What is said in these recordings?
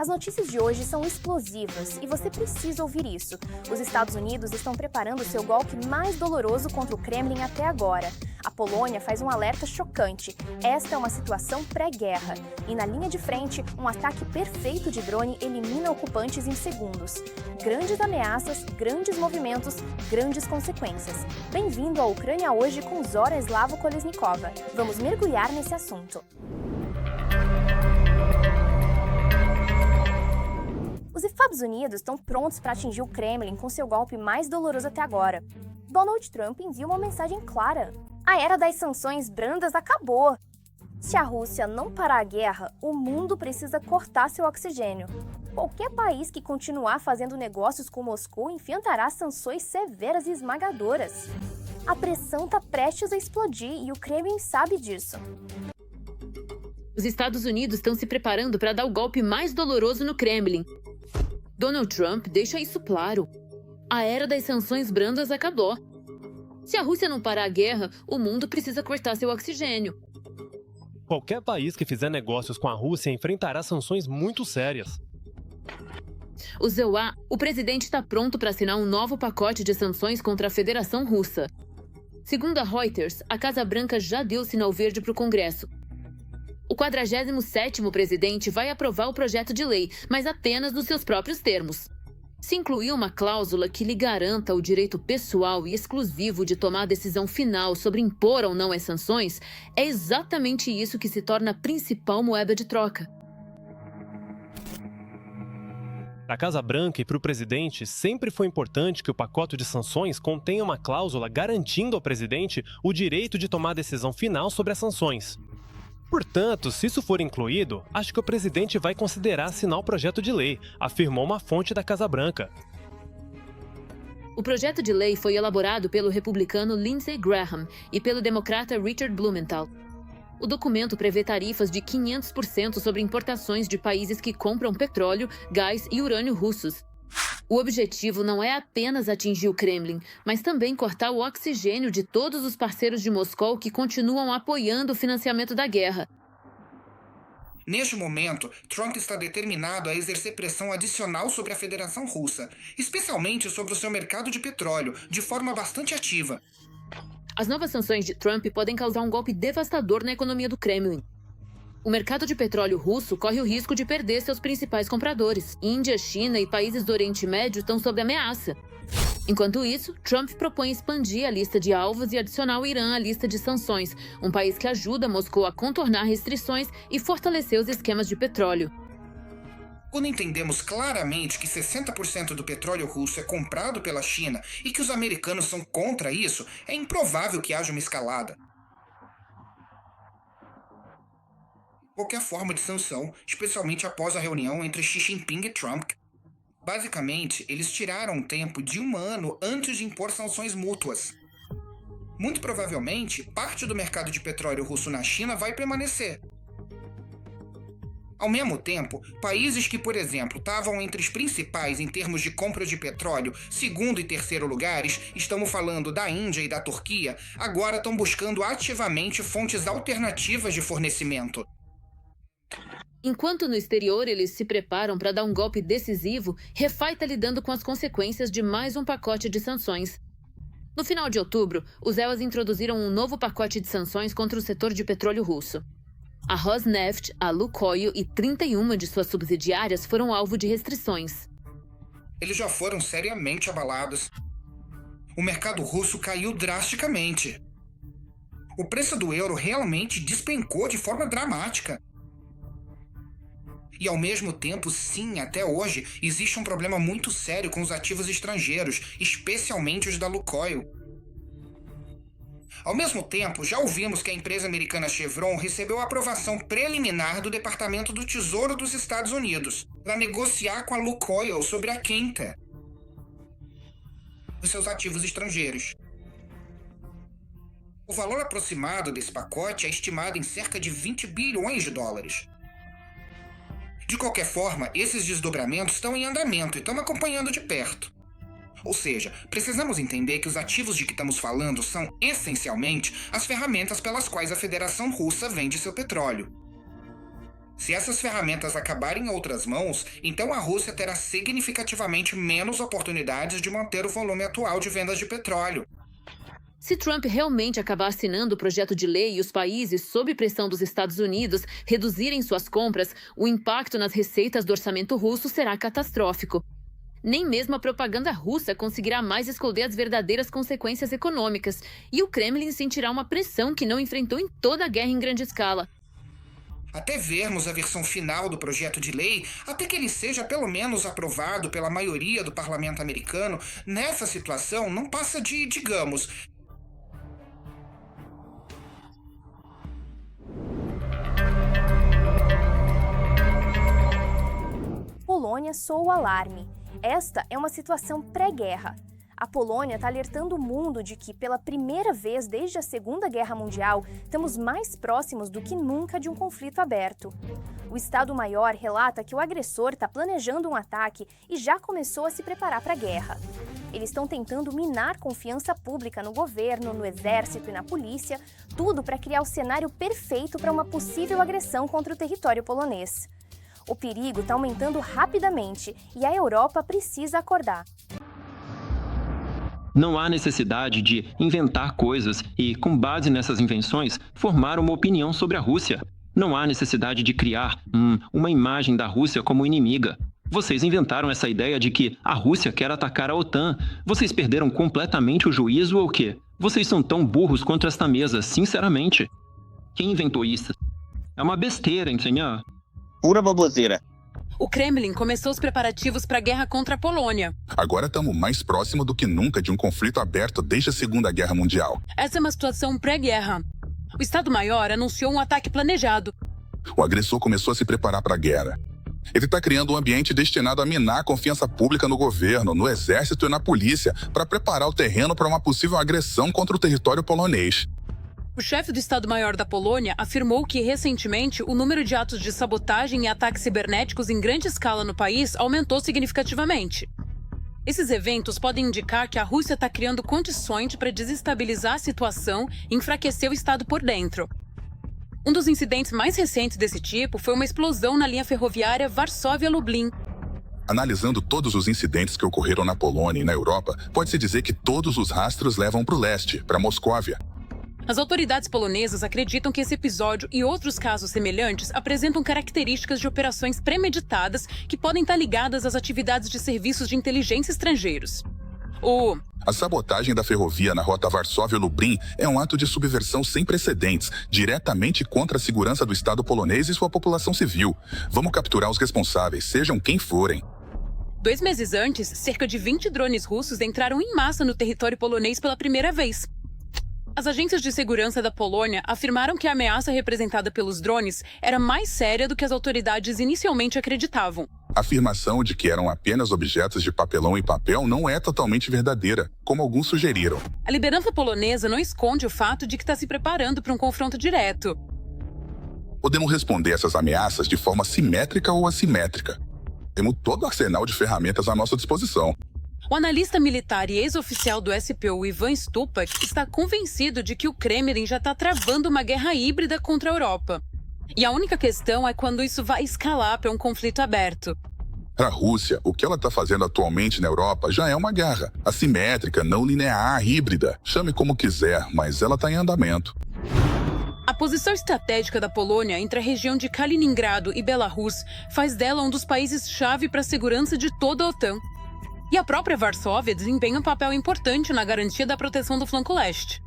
As notícias de hoje são explosivas e você precisa ouvir isso. Os Estados Unidos estão preparando seu golpe mais doloroso contra o Kremlin até agora. A Polônia faz um alerta chocante. Esta é uma situação pré-guerra. E na linha de frente, um ataque perfeito de drone elimina ocupantes em segundos. Grandes ameaças, grandes movimentos, grandes consequências. Bem-vindo à Ucrânia Hoje com Zora Slavo-Kolesnikova. Vamos mergulhar nesse assunto. Os Estados Unidos estão prontos para atingir o Kremlin com seu golpe mais doloroso até agora. Donald Trump envia uma mensagem clara. A era das sanções brandas acabou. Se a Rússia não parar a guerra, o mundo precisa cortar seu oxigênio. Qualquer país que continuar fazendo negócios com Moscou enfrentará sanções severas e esmagadoras. A pressão está prestes a explodir e o Kremlin sabe disso. Os Estados Unidos estão se preparando para dar o golpe mais doloroso no Kremlin. Donald Trump deixa isso claro. A era das sanções brandas acabou. Se a Rússia não parar a guerra, o mundo precisa cortar seu oxigênio. Qualquer país que fizer negócios com a Rússia enfrentará sanções muito sérias. O ZEUA, o presidente está pronto para assinar um novo pacote de sanções contra a Federação Russa. Segundo a Reuters, a Casa Branca já deu sinal verde para o Congresso. O 47º presidente vai aprovar o projeto de lei, mas apenas nos seus próprios termos. Se incluir uma cláusula que lhe garanta o direito pessoal e exclusivo de tomar a decisão final sobre impor ou não as sanções, é exatamente isso que se torna a principal moeda de troca. Para a Casa Branca e para o presidente, sempre foi importante que o pacote de sanções contenha uma cláusula garantindo ao presidente o direito de tomar a decisão final sobre as sanções. Portanto, se isso for incluído, acho que o presidente vai considerar assinar o projeto de lei, afirmou uma fonte da Casa Branca. O projeto de lei foi elaborado pelo republicano Lindsey Graham e pelo democrata Richard Blumenthal. O documento prevê tarifas de 500% sobre importações de países que compram petróleo, gás e urânio russos. O objetivo não é apenas atingir o Kremlin, mas também cortar o oxigênio de todos os parceiros de Moscou que continuam apoiando o financiamento da guerra. Neste momento, Trump está determinado a exercer pressão adicional sobre a Federação Russa, especialmente sobre o seu mercado de petróleo, de forma bastante ativa. As novas sanções de Trump podem causar um golpe devastador na economia do Kremlin. O mercado de petróleo russo corre o risco de perder seus principais compradores. Índia, China e países do Oriente Médio estão sob ameaça. Enquanto isso, Trump propõe expandir a lista de alvos e adicionar o Irã à lista de sanções, um país que ajuda Moscou a contornar restrições e fortalecer os esquemas de petróleo. Quando entendemos claramente que 60% do petróleo russo é comprado pela China e que os americanos são contra isso, é improvável que haja uma escalada. Qualquer forma de sanção, especialmente após a reunião entre Xi Jinping e Trump. Basicamente, eles tiraram um tempo de 1 ano antes de impor sanções mútuas. Muito provavelmente, parte do mercado de petróleo russo na China vai permanecer. Ao mesmo tempo, países que, por exemplo, estavam entre os principais em termos de compra de petróleo, segundo e terceiro lugares, estamos falando da Índia e da Turquia, agora estão buscando ativamente fontes alternativas de fornecimento. Enquanto no exterior eles se preparam para dar um golpe decisivo, Refai está lidando com as consequências de mais um pacote de sanções. No final de outubro, os EUAs introduziram um novo pacote de sanções contra o setor de petróleo russo. A Rosneft, a Lukoil e 31 de suas subsidiárias foram alvo de restrições. Eles já foram seriamente abalados. O mercado russo caiu drasticamente. O preço do euro realmente despencou de forma dramática. E ao mesmo tempo, sim, até hoje, existe um problema muito sério com os ativos estrangeiros, especialmente os da Lukoil. Ao mesmo tempo, já ouvimos que a empresa americana Chevron recebeu a aprovação preliminar do Departamento do Tesouro dos Estados Unidos para negociar com a Lukoil sobre a quinta dos seus ativos estrangeiros. O valor aproximado desse pacote é estimado em cerca de 20 bilhões de dólares. De qualquer forma, esses desdobramentos estão em andamento e estamos acompanhando de perto. Ou seja, precisamos entender que os ativos de que estamos falando são, essencialmente, as ferramentas pelas quais a Federação Russa vende seu petróleo. Se essas ferramentas acabarem em outras mãos, então a Rússia terá significativamente menos oportunidades de manter o volume atual de vendas de petróleo. Se Trump realmente acabar assinando o projeto de lei e os países, sob pressão dos Estados Unidos, reduzirem suas compras, o impacto nas receitas do orçamento russo será catastrófico. Nem mesmo a propaganda russa conseguirá mais esconder as verdadeiras consequências econômicas, e o Kremlin sentirá uma pressão que não enfrentou em toda a guerra em grande escala. Até vermos a versão final do projeto de lei, até que ele seja pelo menos aprovado pela maioria do parlamento americano, nessa situação não passa de, digamos, Polônia soa o alarme. Esta é uma situação pré-guerra. A Polônia está alertando o mundo de que, pela primeira vez desde a Segunda Guerra Mundial, estamos mais próximos do que nunca de um conflito aberto. O Estado-Maior relata que o agressor está planejando um ataque e já começou a se preparar para a guerra. Eles estão tentando minar confiança pública no governo, no exército e na polícia, tudo para criar o cenário perfeito para uma possível agressão contra o território polonês. O perigo está aumentando rapidamente e a Europa precisa acordar. Não há necessidade de inventar coisas e, com base nessas invenções, formar uma opinião sobre a Rússia. Não há necessidade de criar uma imagem da Rússia como inimiga. Vocês inventaram essa ideia de que a Rússia quer atacar a OTAN. Vocês perderam completamente o juízo ou o quê? Vocês são tão burros quanto esta mesa, sinceramente. Quem inventou isso? É uma besteira, entendeu? Pura baboseira. O Kremlin começou os preparativos para a guerra contra a Polônia. Agora estamos mais próximo do que nunca de um conflito aberto desde a Segunda Guerra Mundial. Essa é uma situação pré-guerra. O Estado-Maior anunciou um ataque planejado. O agressor começou a se preparar para a guerra. Ele está criando um ambiente destinado a minar a confiança pública no governo, no exército e na polícia, para preparar o terreno para uma possível agressão contra o território polonês. O chefe do Estado-Maior da Polônia afirmou que, recentemente, o número de atos de sabotagem e ataques cibernéticos em grande escala no país aumentou significativamente. Esses eventos podem indicar que a Rússia está criando condições para desestabilizar a situação e enfraquecer o Estado por dentro. Um dos incidentes mais recentes desse tipo foi uma explosão na linha ferroviária Varsóvia-Lublin. Analisando todos os incidentes que ocorreram na Polônia e na Europa, pode-se dizer que todos os rastros levam para o leste, para Moscóvia. As autoridades polonesas acreditam que esse episódio e outros casos semelhantes apresentam características de operações premeditadas que podem estar ligadas às atividades de serviços de inteligência estrangeiros. A sabotagem da ferrovia na rota Varsóvia-Lublin é um ato de subversão sem precedentes, diretamente contra a segurança do Estado polonês e sua população civil. Vamos capturar os responsáveis, sejam quem forem. 2 meses antes, cerca de 20 drones russos entraram em massa no território polonês pela primeira vez. As agências de segurança da Polônia afirmaram que a ameaça representada pelos drones era mais séria do que as autoridades inicialmente acreditavam. A afirmação de que eram apenas objetos de papelão e papel não é totalmente verdadeira, como alguns sugeriram. A liderança polonesa não esconde o fato de que está se preparando para um confronto direto. Podemos responder essas ameaças de forma simétrica ou assimétrica. Temos todo o arsenal de ferramentas à nossa disposição. O analista militar e ex-oficial do SPU, Ivan Stupak, está convencido de que o Kremlin já está travando uma guerra híbrida contra a Europa. E a única questão é quando isso vai escalar para um conflito aberto. Para a Rússia, o que ela está fazendo atualmente na Europa já é uma guerra. Assimétrica, não linear, híbrida. Chame como quiser, mas ela está em andamento. A posição estratégica da Polônia entre a região de Kaliningrado e Belarus faz dela um dos países-chave para a segurança de toda a OTAN. E a própria Varsóvia desempenha um papel importante na garantia da proteção do flanco leste.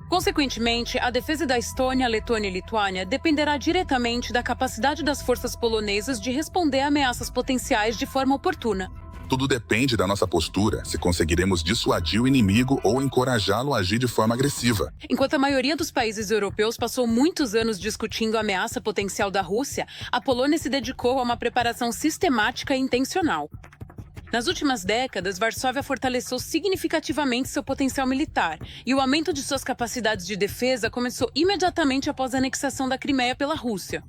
Consequentemente, a defesa da Estônia, Letônia e Lituânia dependerá diretamente da capacidade das forças polonesas de responder a ameaças potenciais de forma oportuna. Tudo depende da nossa postura, se conseguiremos dissuadir o inimigo ou encorajá-lo a agir de forma agressiva. Enquanto a maioria dos países europeus passou muitos anos discutindo a ameaça potencial da Rússia, a Polônia se dedicou a uma preparação sistemática e intencional. Nas últimas décadas, Varsóvia fortaleceu significativamente seu potencial militar e o aumento de suas capacidades de defesa começou imediatamente após a anexação da Crimeia pela Rússia.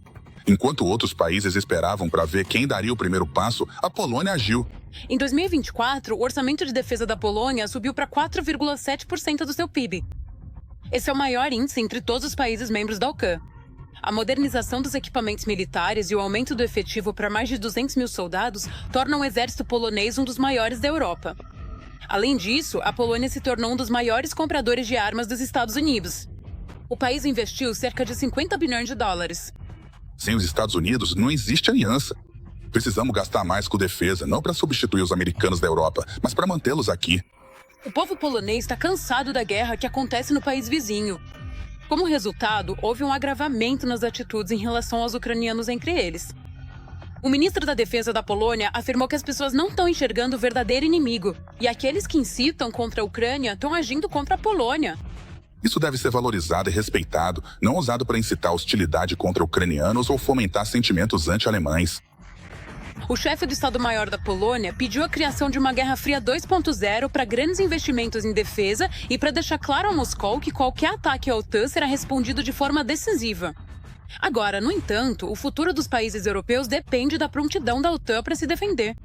Enquanto outros países esperavam para ver quem daria o primeiro passo, a Polônia agiu. Em 2024, o orçamento de defesa da Polônia subiu para 4,7% do seu PIB. Esse é o maior índice entre todos os países membros da OTAN. A modernização dos equipamentos militares e o aumento do efetivo para mais de 200 mil soldados tornam o exército polonês um dos maiores da Europa. Além disso, a Polônia se tornou um dos maiores compradores de armas dos Estados Unidos. O país investiu cerca de 50 bilhões de dólares. Sem os Estados Unidos, não existe aliança. Precisamos gastar mais com defesa, não para substituir os americanos da Europa, mas para mantê-los aqui. O povo polonês está cansado da guerra que acontece no país vizinho. Como resultado, houve um agravamento nas atitudes em relação aos ucranianos entre eles. O ministro da Defesa da Polônia afirmou que as pessoas não estão enxergando o verdadeiro inimigo, e aqueles que incitam contra a Ucrânia estão agindo contra a Polônia. Isso deve ser valorizado e respeitado, não usado para incitar hostilidade contra ucranianos ou fomentar sentimentos anti-alemães. O chefe do Estado-Maior da Polônia pediu a criação de uma Guerra Fria 2.0 para grandes investimentos em defesa e para deixar claro a Moscou que qualquer ataque à OTAN será respondido de forma decisiva. Agora, no entanto, o futuro dos países europeus depende da prontidão da OTAN para se defender.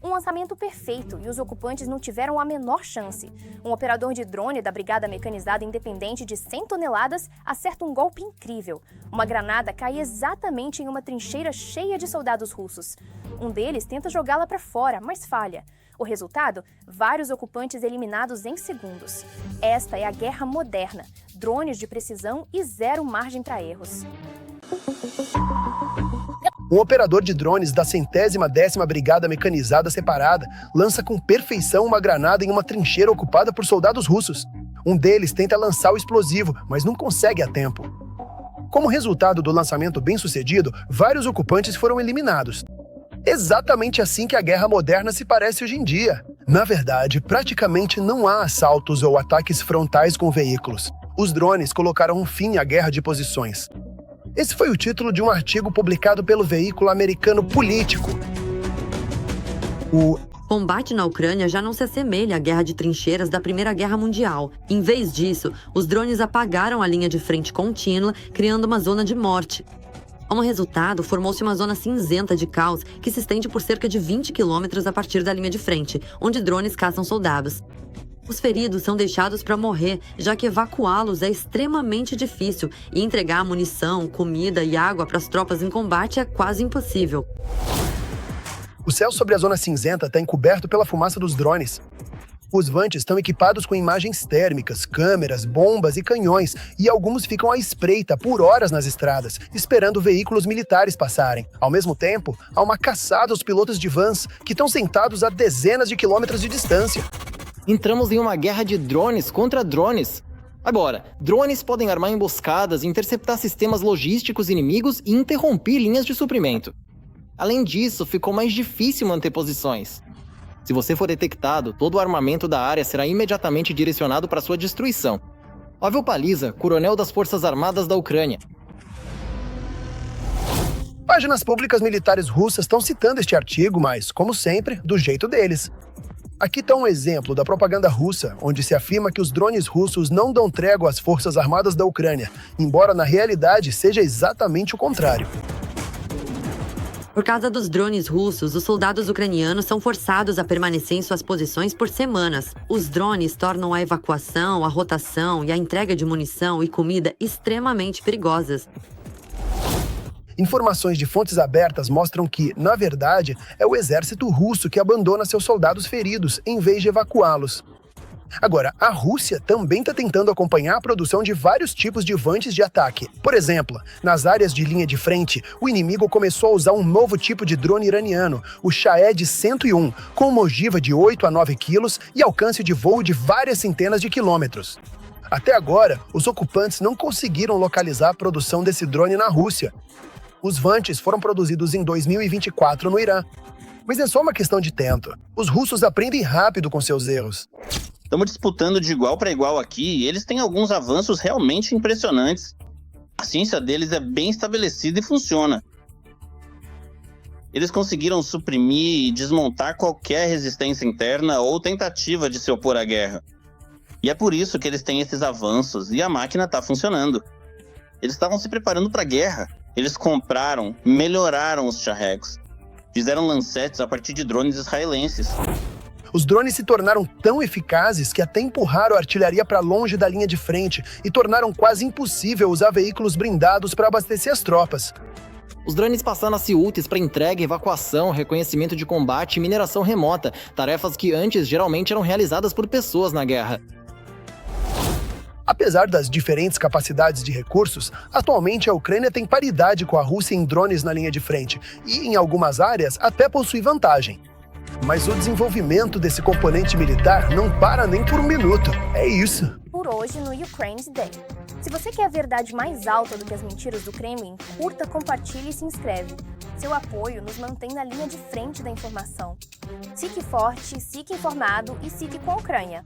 Um lançamento perfeito e os ocupantes não tiveram a menor chance. Um operador de drone da Brigada Mecanizada Independente de 100 toneladas acerta um golpe incrível. Uma granada cai exatamente em uma trincheira cheia de soldados russos. Um deles tenta jogá-la para fora, mas falha. O resultado? Vários ocupantes eliminados em segundos. Esta é a guerra moderna. Drones de precisão e zero margem para erros. Um operador de drones da 110ª Brigada Mecanizada Separada lança com perfeição uma granada em uma trincheira ocupada por soldados russos. Um deles tenta lançar o explosivo, mas não consegue a tempo. Como resultado do lançamento bem-sucedido, vários ocupantes foram eliminados. Exatamente assim que a guerra moderna se parece hoje em dia. Na verdade, praticamente não há assaltos ou ataques frontais com veículos. Os drones colocaram um fim à guerra de posições. Esse foi o título de um artigo publicado pelo veículo americano Político. O combate na Ucrânia já não se assemelha à guerra de trincheiras da Primeira Guerra Mundial. Em vez disso, os drones apagaram a linha de frente contínua, criando uma zona de morte. Como resultado, formou-se uma zona cinzenta de caos que se estende por cerca de 20 quilômetros a partir da linha de frente, onde drones caçam soldados. Os feridos são deixados para morrer, já que evacuá-los é extremamente difícil e entregar munição, comida e água para as tropas em combate é quase impossível. O céu sobre a zona cinzenta está encoberto pela fumaça dos drones. Os Vantes estão equipados com imagens térmicas, câmeras, bombas e canhões, e alguns ficam à espreita por horas nas estradas, esperando veículos militares passarem. Ao mesmo tempo, há uma caçada aos pilotos de vans, que estão sentados a dezenas de quilômetros de distância. Entramos em uma guerra de drones contra drones. Agora, drones podem armar emboscadas, interceptar sistemas logísticos inimigos e interromper linhas de suprimento. Além disso, ficou mais difícil manter posições. Se você for detectado, todo o armamento da área será imediatamente direcionado para sua destruição. Pavel Paliza, coronel das Forças Armadas da Ucrânia. Páginas públicas militares russas estão citando este artigo, mas, como sempre, do jeito deles. Aqui está um exemplo da propaganda russa, onde se afirma que os drones russos não dão trégua às forças armadas da Ucrânia, embora na realidade seja exatamente o contrário. Por causa dos drones russos, os soldados ucranianos são forçados a permanecer em suas posições por semanas. Os drones tornam a evacuação, a rotação e a entrega de munição e comida extremamente perigosas. Informações de fontes abertas mostram que, na verdade, é o exército russo que abandona seus soldados feridos, em vez de evacuá-los. Agora, a Rússia também está tentando acompanhar a produção de vários tipos de vantes de ataque. Por exemplo, nas áreas de linha de frente, o inimigo começou a usar um novo tipo de drone iraniano, o Shahed-101, com uma ogiva de 8 a 9 quilos e alcance de voo de várias centenas de quilômetros. Até agora, os ocupantes não conseguiram localizar a produção desse drone na Rússia. Os Vantes foram produzidos em 2024 no Irã. Mas é só uma questão de tempo. Os russos aprendem rápido com seus erros. Estamos disputando de igual para igual aqui e eles têm alguns avanços realmente impressionantes. A ciência deles é bem estabelecida e funciona. Eles conseguiram suprimir e desmontar qualquer resistência interna ou tentativa de se opor à guerra. E é por isso que eles têm esses avanços e a máquina está funcionando. Eles estavam se preparando para a guerra. Eles compraram, melhoraram os Shaheds. Fizeram lancetes a partir de drones israelenses. Os drones se tornaram tão eficazes que até empurraram a artilharia para longe da linha de frente e tornaram quase impossível usar veículos blindados para abastecer as tropas. Os drones passaram a ser úteis para entrega, evacuação, reconhecimento de combate e mineração remota, tarefas que antes geralmente eram realizadas por pessoas na guerra. Apesar das diferentes capacidades de recursos, atualmente a Ucrânia tem paridade com a Rússia em drones na linha de frente e, em algumas áreas, até possui vantagem. Mas o desenvolvimento desse componente militar não para nem por um minuto. É isso. Por hoje no Ukraine Today. Se você quer a verdade mais alta do que as mentiras do Kremlin, curta, compartilhe e se inscreve. Seu apoio nos mantém na linha de frente da informação. Fique forte, fique informado e fique com a Ucrânia.